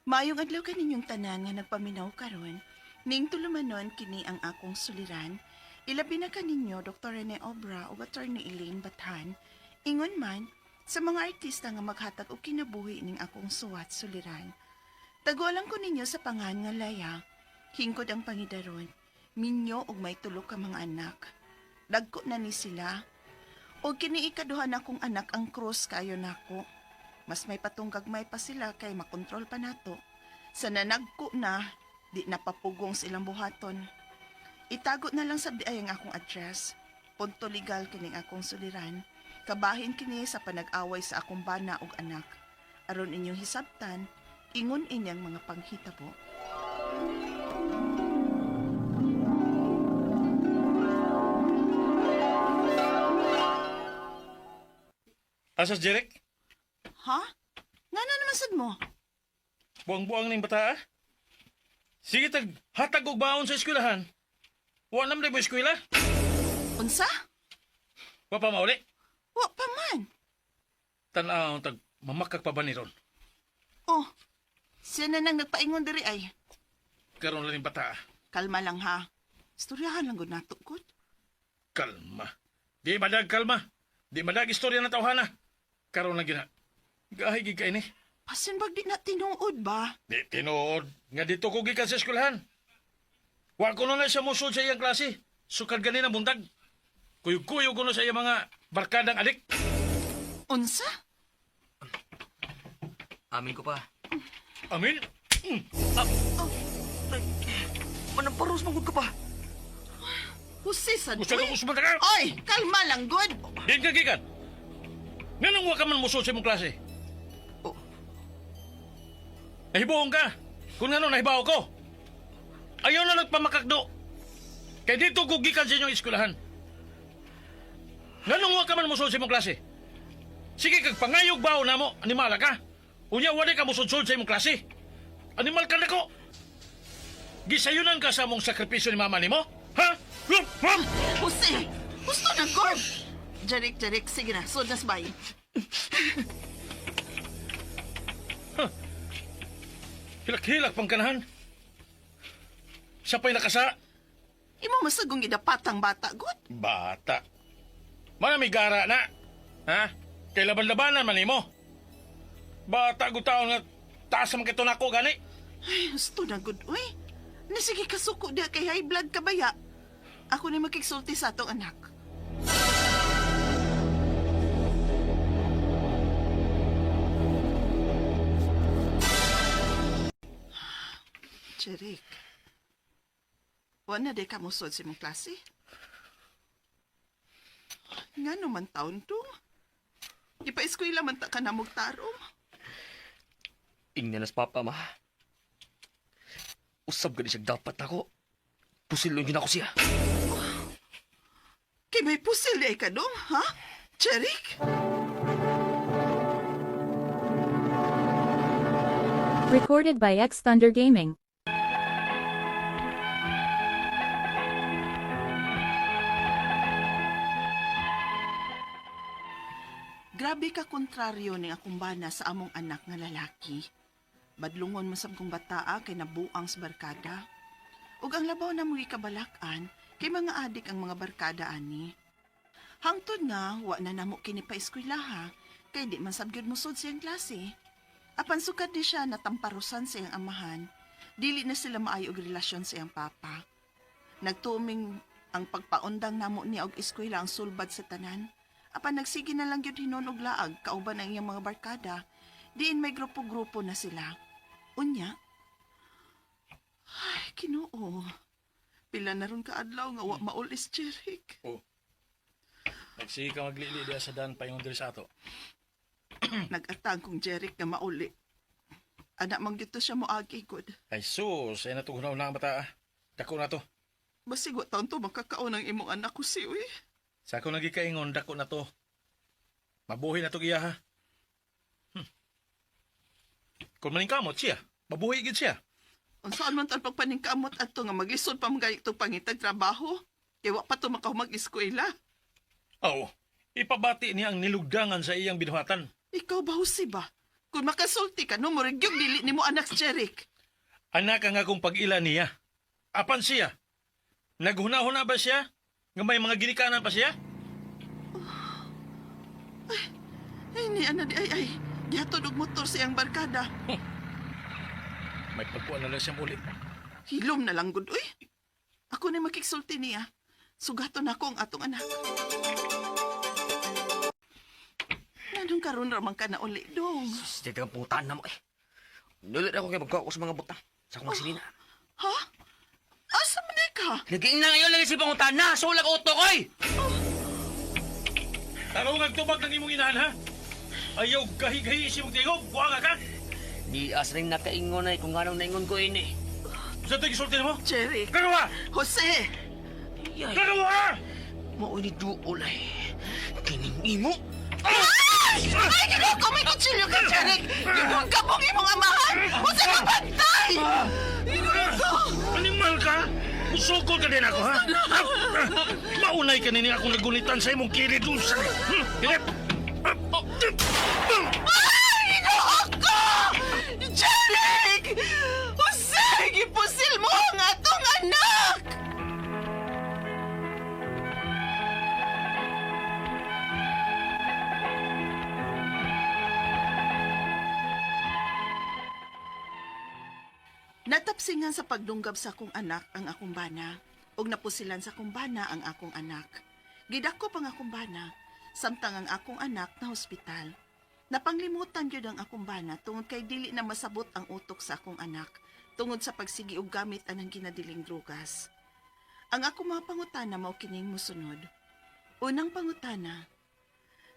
Maayong adlaw kaninyong tanan nga nagpaminaw karon, ning tulumanon kini ang akong suliran. Ilabi na kaninyo Dr. Rene Obra o Attorney Elaine Bathan. Ingon man sa mga artista nga maghatag og kinabuhi ning akong suwat suliran. Tagualang ko ninyo sa pangan nga Laya. Hingkod ang pangidaron. Minyo og may tulo ka mga anak. Dagko na ni sila. Og kini ikaduhan akong anak ang cross kayo nako. Mas may patunggagmay pa sila kay makontrol pa nato. Sa nanagko na, di napapugong silang buhaton. Itago na lang sa ay ang akong address. Punto legal kining akong suliran. Kabahin kini sa panag-away sa akong bana ug anak. Aron inyong hisabtan, ingon inyang mga panghitabo. Asas, Jeric? Ha? Nga na naman sad mo? Buang-buang ning bata, ah. Sige, hatag og baon sa eskwelahan. Wa naman mo eskwela. Unsa? Wa pa mauli. Wa pa man. Tanaw, mamakak pa ba ni ron? Oh, siya na nang nagpaingon diri ay. Karon lang ning bata, ah. Kalma lang ha. Istoryahan lang gud nato gud. Kalma. Di madag kalma. Di madag istorya na tawhana. Karon lang gina. Gahigig kay ni. Pasin bag di na tinuod ba? Di tinuod. Nga dito ko gikan sa eskwelahan. Wa ko na siya musod sa iyang klase. Sukad ganina buntag. Kuyog-kuyog ko na sa iyang mga barkadang adik. Unsa? Amin ko pa. Amin? Manamparos magod ka pa. Husisan Gusto na usman ka? Oy, kalma lang gud. Din ka gikan. Nga nang wa ka man musod sa imong klase. Oh. Nahibuong ka. Kung nga nahibaw ko. Ayaw na nagpamakakdo. Kaya dito ko gikan sa inyong eskwelahan. Nga nang wa ka man musod sa imong klase. Sige kag pangayog bawo na mo. Animala ka. Unya wala ka musod-sod sa imong klase. Animal ka na ko. Gisayunan ka sa mong sakripisyo ni mama nimo? Ha? Jose, gusto na gud. Jarik, sige na, sodas bay. Hilak-hilak pang kanahan. Siya pa'y nakasa. Imo masagong idapatang bata gud. Bata. Manami gara na. Ha? Kay laban-labanan man nimo. Bata gutaon nga taas man kito nako gani. Ay, gusto na gud. Uy, nasige kasuko dia kay high blood ka baya. Ako ni makiksulti sa atong anak. Jerik, wala na di ka musod sa imong klase? Nga naman taon to? Ipa-eskwela man ta ka na mugtarong. Ingnanas papa ma. Usab gani siya dapat ako. Pusilon yun ako siya. Kay may pusil di ka dong, ha? Jerik? Recorded by X Thunder Gaming. Grabe ka kontraryo ning akong bana sa among anak nga lalaki. Badlungon masab kong bataa kay nabuang sa barkada. Ug ang labaw na mga kabalakan kay mga adik ang mga barkada ani. Hangtod nga wa na namo kini pa eskwelaha kay di man sab gyud musod siyang klase. Apan sukad di siya natamparusan sa iyang amahan. Dili na sila maayo og relasyon sa iyang papa. Nagtuming ang pagpaundang namo niya og eskwela ang sulbad sa tanan. Apan nagsige na lang gyud hinon og laag kauban ang iyang mga barkada, diin may grupo-grupo na sila. Unya, ay, Ginoo. Pila na ron ka adlaw nga wa maulis, Jerik. Oh. Nagsige ka maglili diya sa dan paingon diri sa ato. Nag-atag kong Jerik nga mauli. Anak mang dito siya moagi gud. Ay sus, ay natugunaw na ang bata. Dako na to. Basig wa taon to makakaon ang imong anak ko si uy. Sa ako nagikaingon, dako na to. Mabuhi na to iya ha. Kung maning kamot siya, mabuhi gid siya. Unsaan man tal pagpaningkamot adto nga maglisod pa mga itong pangitag trabaho? Kaya wa pa to makahumag-eskwela. Oo, ipabati niya ang nilugdangan sa iyang binuhatan. Ikaw ba, Jose ba? Kung makasulti ka, no, murigyog dili ni mo anak si Jeric. Anak ang akong pag-ila niya. Apan siya? Naghuna-huna ba siya? Nga may mga ginikanan pa siya? Ay, ni ana di ay. Yatod og motor siyang barkada. May pagkuhan na lang siya muli. Hilom na lang gud, uy. Ako na makiksulti niya. Sugaton ako ang atong anak. Nanong karon ramang ka na uli, dong. Sige kang puntahan na mo eh. Nulit ako kayo magkawa ko sa mga butang. Sa akong silina. Ha? Asa man ka? Naging na ngayon lagi si panguntahan na. Sulag uto ko eh. Taro ngagtubag ng imong inahan, ha? Ayaw gahi-gahi isi mong tingog. Buwanga ka. Di asring nakaingon ay kung anong naingon ko ini. Sa ito isulti mo? Jeric. Kagawa! Jose! Yay. Kagawa! Mao ni duol ay. Kining imo. Ay, ginoo ko may kutsilyo ka, Jeric! Ginoo ka pong imong amahan! Jose, mabantay! Animal ka? Musukol ka din ako, ha? Maunay ka nini akong nagunitan sa imong kilid. Hirap! Ay, ginoo ko! Jeric! Jose, gipusil mo ang atong anak! Natapsingan sa pagdunggab sa akong anak ang akong bana, ug napusilan sa akong bana ang akong anak. Gidakop ang akong bana, samtang ang akong anak na hospital. Napanglimutan gyud ang akong bana tungod kay dili na masabot ang utok sa akong anak, tungod sa pagsigi og gamit anang ginadiling drugas. Ang akong mga pangutana mao kining mosunod. Unang pangutana,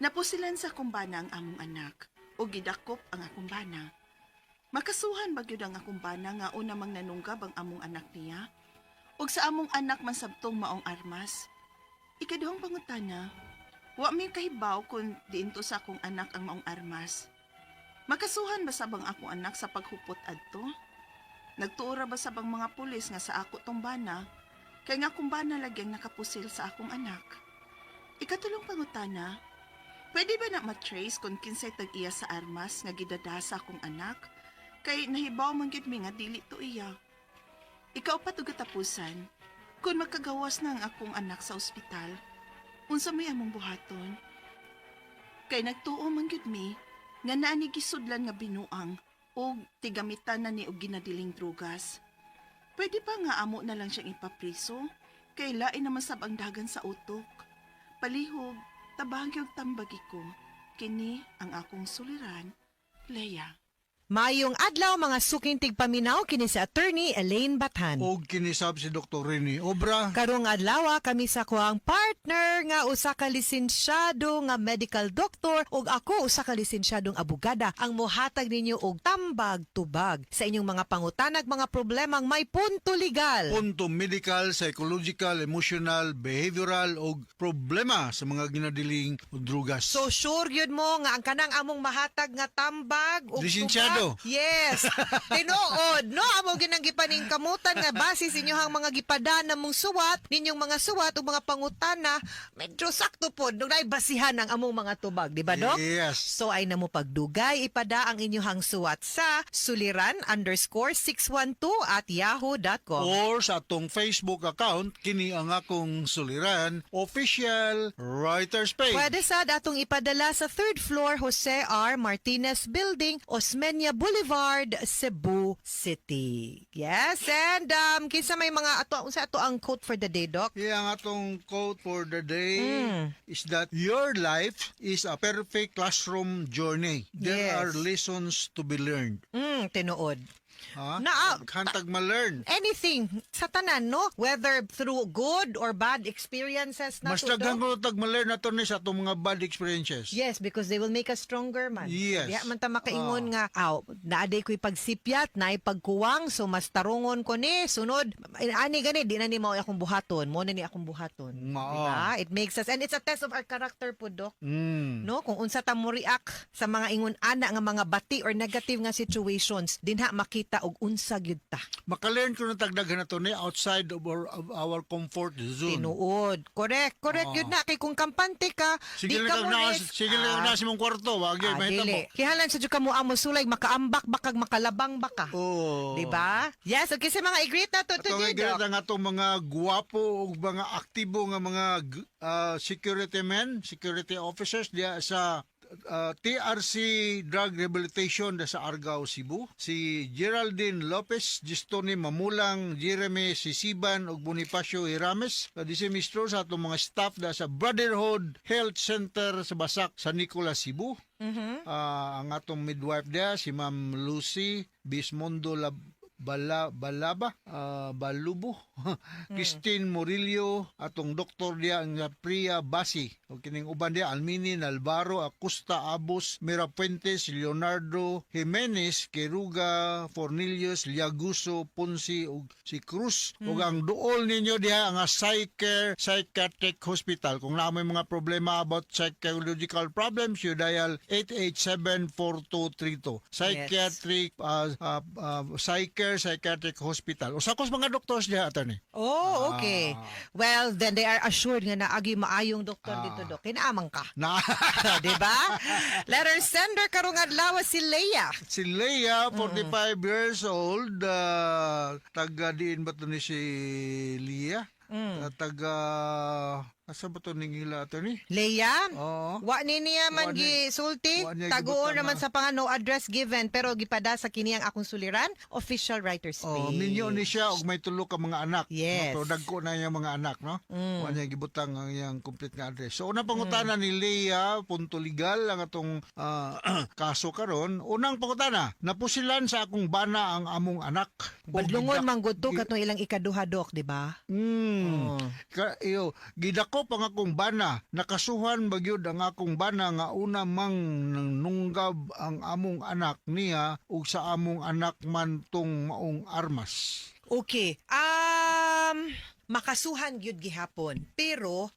napusilan sa akong bana ang among anak, ug gidakop ang akong bana. Makasuhan ba gyud ang akong bana nga una mang nanunggab ang among anak niya? Ug sa among anak man sabtong maong armas? Ikaduhang pangutana, wa may kahibaw kung diinto sa akong anak ang maong armas. Makasuhan ba sabang akong anak sa paghupot adto? Nagtuora ba sabang mga pulis nga sa ako tong bana? Kay nga akong bana lagyang nakapusil sa akong anak. Ikatulong pangutana, pwede ba na matrace kung kinsay tag-iya sa armas nga gidada sa akong anak? Kay nahibaw man gyud mi nga dili to iya. Ikaw pa to gatapusan. Kung magkagawas na ang akong anak sa ospital, unsa may among buhaton? Kay nagtuo man gyud mi nga naa ni gisudlan nga binuang o tigamitan na ni og ginadiling drugas. Pwede pa nga amo na lang siyang ipapriso kay lain naman sab ang dagan sa utok. Palihog, tabang gyud tambagi ko. Kini ang akong suliran, Leia. Mayong adlaw mga suking tigpaminaw kini si Attorney Elaine Bathan. Og kinisab si Dr. Rene Obra. Karong adlaw kami sa kuang partner nga usa ka lisensyado nga medical doctor ug ako usa ka lisensyadong abogada ang mohatag ninyo og tambag tubag sa inyong mga pangutanag mga problemang may punto legal. Punto medical, psychological, emotional, behavioral og problema sa mga ginadiling drugas. So sure yun mo nga ang kanang among mahatag nga tambag ug Lisensyado. tubag? Yes. Tinuod no amo ginang gipaning kamutan nga base sa inyong mga gipadana mong suwat, ninyong mga suwat ug mga pangutana, medyo sakto pod nung naibasihan ang among mga tubag, di ba Dok? Yes. So ay namo pagdugay ipada ang inyong suwat sa suliran_612@yahoo.com. Or sa atong Facebook account, kini ang akong suliran, official writer's page. Pwede sad atong ipadala sa 3rd floor Jose R. Martinez Building, Osmeña Boulevard, Cebu City. Yes, and kinsa may mga unsa ato ang quote for the day, Doc? Ang atong quote for the day Mm. is that your life is a perfect classroom journey. There Yes. are lessons to be learned. Tinuod. Ha? Na- Hantag ma-learn. Anything sa tanan, no? Whether through good or bad experiences na Mas to, daghan Doc. ko tag ma-learn na to ni sa atong mga bad experiences. Yes, because they will make us stronger man. Yes. Diya man ta makaingon nga, naaday ko'y pagsipyat, naay pagkuwang, so mas tarungon ko ni, sunod, ani gani, di na ni mao akong buhaton, mo na ni akong buhaton. Mao. Diba? It makes us, and it's a test of our character po, Doc. Mm. No, kung unsa ta mo react sa mga ingon ana nga mga bati or negative nga situations, dinha makita ta og unsa gyud ta. Makalearn ko na tagdagan na to ni outside of our comfort zone. Tinuod. Correct yun na. Kay kung kampante ka, Sige di lang ka mo sige lang na si mong kwarto, wag yun, mahita mo. dili. Kihalan sa ka mo amo sulay, makaambak bakag makalabang baka. Oh. Di ba? Yes, okay sa mga i-greet na to Atong today, igreet Doc. ang atong mga guwapo o mga aktibo nga mga security men, security officers diya sa TRC Drug Rehabilitation sa Argao, Cebu. Si Geraldine Lopez, Gistoni Mamulang, Jeremy Sisiban ug Bonifacio Irames. Disemistro sa atong mga staff da sa Brotherhood Health Center sa Basak, San Nicolas, Cebu. Ang atong midwife dia si Ma'am Lucy Bismondo Balaba, Balubo, Christine Murillo, atong doktor dia ang Priya Basi. O kining uban dia Almini Alvaro, Acosta Abos, Mira Puentes, Leonardo Jimenez, Keruga, Fornilius, Liaguso, Ponsi ug si Cruz. Ug ang duol ninyo diha ang Psychiatric Hospital. Kung na may mga problema about psychological problems, you dial 887-4232. Psychiatric Psychiatric Hospital. Usa ko sa mga doktors diha attorney. Oh, okay. Well, then they are assured nga naagi maayong doktor dito, Dok. Kinaamang ka. Na Di ba? Letter sender karong adlaw si Leia. si Leia, 45 years old, taga diin ba to ni si Leia? Taga asa ba to ningila attorney? Leia? Oo. Wa ni niya man Wa ni- gisulti. wa niya Taguon gibutang naman na. sa pangano address given pero gipada sa kini ang akong suliran, official writer's page. Oh, minyo ni siya og may tulo ka mga anak. Yes. No, so dagko na yung mga anak, no? Wa niya gibutang ang iyang complete nga address. So unang pangutana ni Leia, punto legal ang atong kaso karon. Unang pangutana, napusilan sa akong bana ang among anak. O Badlungon gidak- manggod to katong ilang ikaduha, Dok, di ba? Gidako pang akong bana, nakasuhan bagyod ang akong bana nga una mang nunggab ang among anak niya ug sa among anak man tong maong armas. Okay. Makasuhan gyud gihapon. Pero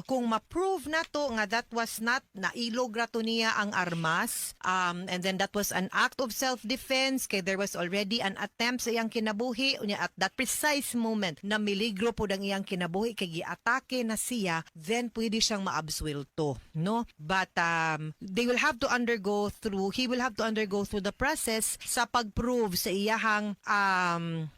kung ma-prove na to nga that was not nailog ra to niya ang armas, and then that was an act of self-defense kay there was already an attempt sa iyang kinabuhi unya at that precise moment na miligro pod ang iyang kinabuhi kay giatake na siya, then pwede siyang maabsuelto, no? But he will have to undergo through the process sa pag-prove sa iyahang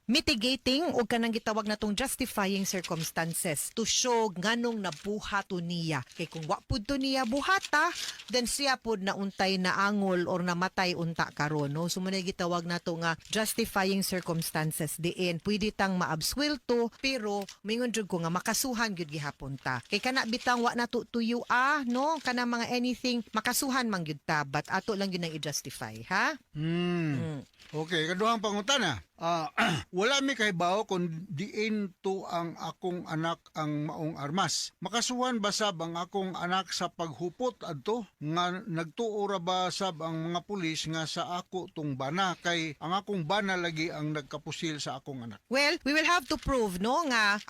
mitigating o kanang gitawag natong justifying circumstances to show nganong nabuhato niya. Kay kung wa pud to niya buhata, then siya pud nauntay na angol or namatay unta karon, no? So manay gitawag nato nga justifying circumstances diin pwede tang maabsuelto pero mingon jud ko nga makasuhan gyud gihapon ta. Kay kana bitang wa nato tuyo no? Kana mga anything makasuhan man gyud ta but ato lang gyud nang i-justify, ha? Okay, kaduhang pangutana. Wala mi kahibaw kung diin to ang akong anak ang maong armas. Makasuhan ba sab ang akong anak sa paghupot adto nga nagtuo ra ba sab ang mga pulis nga sa ako tong bana kay ang akong bana lagi ang nagkapusil sa akong anak. Well, we will have to prove no nga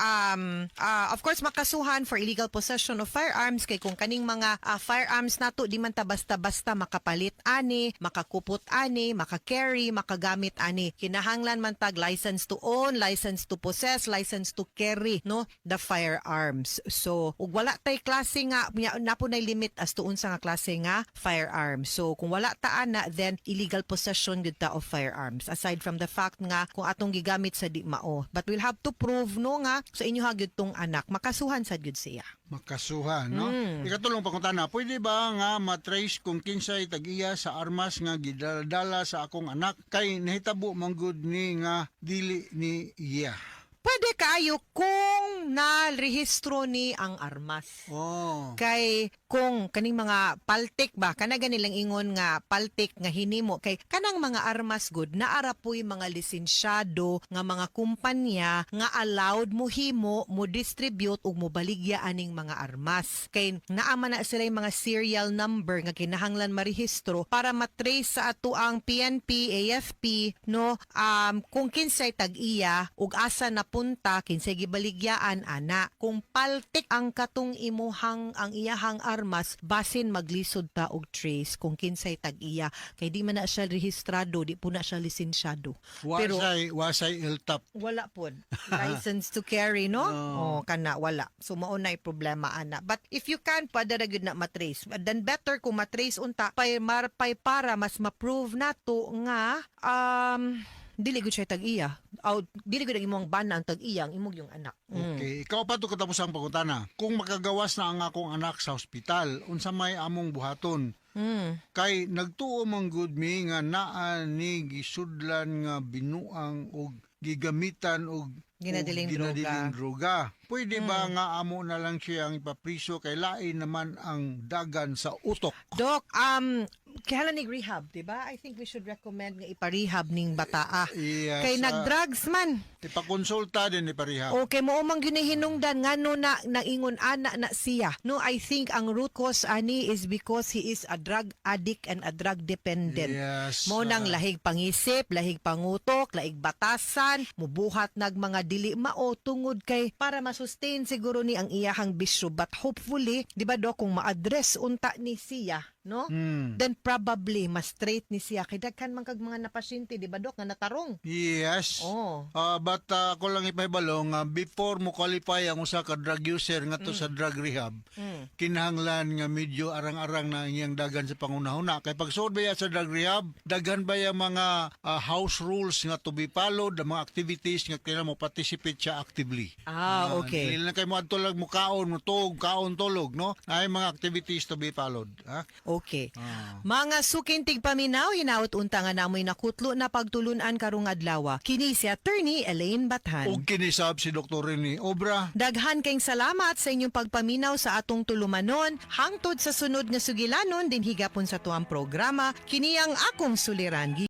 of course makasuhan for illegal possession of firearms kay kung kaning mga firearms nato di man ta basta-basta makapalit ani, makakupot ani, makakarry, makagamit ani. Kinahanglan man tag license to own, license to possess, license to carry no the firearms. So ug wala tay klase nga napo nay limit as to unsa nga klase nga firearms. So kung wala ta ana then illegal possession gyud ta of firearms aside from the fact nga kung atong gigamit sa di mao. But we'll have to prove no nga sa inyo ha gyud tong anak makasuhan sad gyud siya. Makasuhan, no? Ikatulong pangutana, pwede ba nga matrace kung kinsay tag-iya sa armas nga gidala sa akong anak kay nahitabo manggod ni nga dili ni iya? Pwede kayo kung nalrehistro ni ang armas. Oh. Kay kung kaning mga paltik ba kana ganilang ingon nga paltik nga hinimo kay kanang mga armas good naara po'y mga lisensyado nga mga kumpanya nga allowed mo himo mo distribute ug mo baligya aning mga armas kay naa man na sila yung mga serial number nga kinahanglan marehistro para matrace sa ato ang PNP AFP no kung kinsay tag-iya ug asa napunta unta kinsay gibaligyaan ana. Kung paltik ang katong imuhang ang iyahang armas basin maglisod ta og trace kung kinsay tag-iya kay di man na siya rehistrado, di po na siya lisensyado. Pero Wasay iltap. wala pod license to carry, no? Oh, kana wala. So mao nay problema ana. But if you can padara gyud na matrace, then better kung matrace unta pay marpay para mas ma-prove nato nga dili gud siya tag-iya. Aw dili gud ang imong bana ang tag-iya ang imong yung anak. Okay, ikaw pa to katapos ang pangutana. Kung makagawas na ang akong anak sa ospital, unsa may among buhaton? Kay nagtuo man gud mi nga naa ni gisudlan nga binuang og gigamitan og Ginadiling droga. Pwede ba nga amo na lang siya ang ipapriso kay lain naman ang dagan sa utok? Doc, kailan rehab, di ba? I think we should recommend nga iparehab ning bataa. Yes, Kay nag-drugs man. ipakonsulta din ni parihab. Okay, mo umang ginihinungdan nga no na naingon ana na siya. No, I think ang root cause ani is because he is a drug addict and a drug dependent. Yes. Mo nang lahig pangisip, lahig pangutok, lahig batasan, mubuhat nag mga dili mao tungod kay para ma-sustain siguro ni ang iyahang bisyo. But hopefully, di ba do kung ma-address unta ni siya, no? Then probably mas straight ni siya kay daghan man kag mga napasyente, di ba dok nga natarong. Yes. Oh. But ako lang ipahibalo nga before mo qualify ang usa ka drug user nga to sa drug rehab, kinahanglan nga medyo arang-arang na iyang dagan sa pangunahuna. Kay pag sud ba sa drug rehab, daghan ba yung mga house rules nga to be followed, ang mga activities nga kailangan mo participate siya actively. Okay. Dili lang kay mo adto lang mo kaon, mo tug, kaon tulog, no? Ay mga activities to be followed. Ha? Okay. Mga sukintig paminaw, hinaut unta nga namoy nakutlo na pagtulunan karong adlaw. Kini si Attorney Elaine Bathan. Og kinisab si Dr. Rene Obra. Daghan kayong salamat sa inyong pagpaminaw sa atong tulumanon. Hangtod sa sunod nga sugilanon din higapon sa tuang programa. Kini ang akong suliran.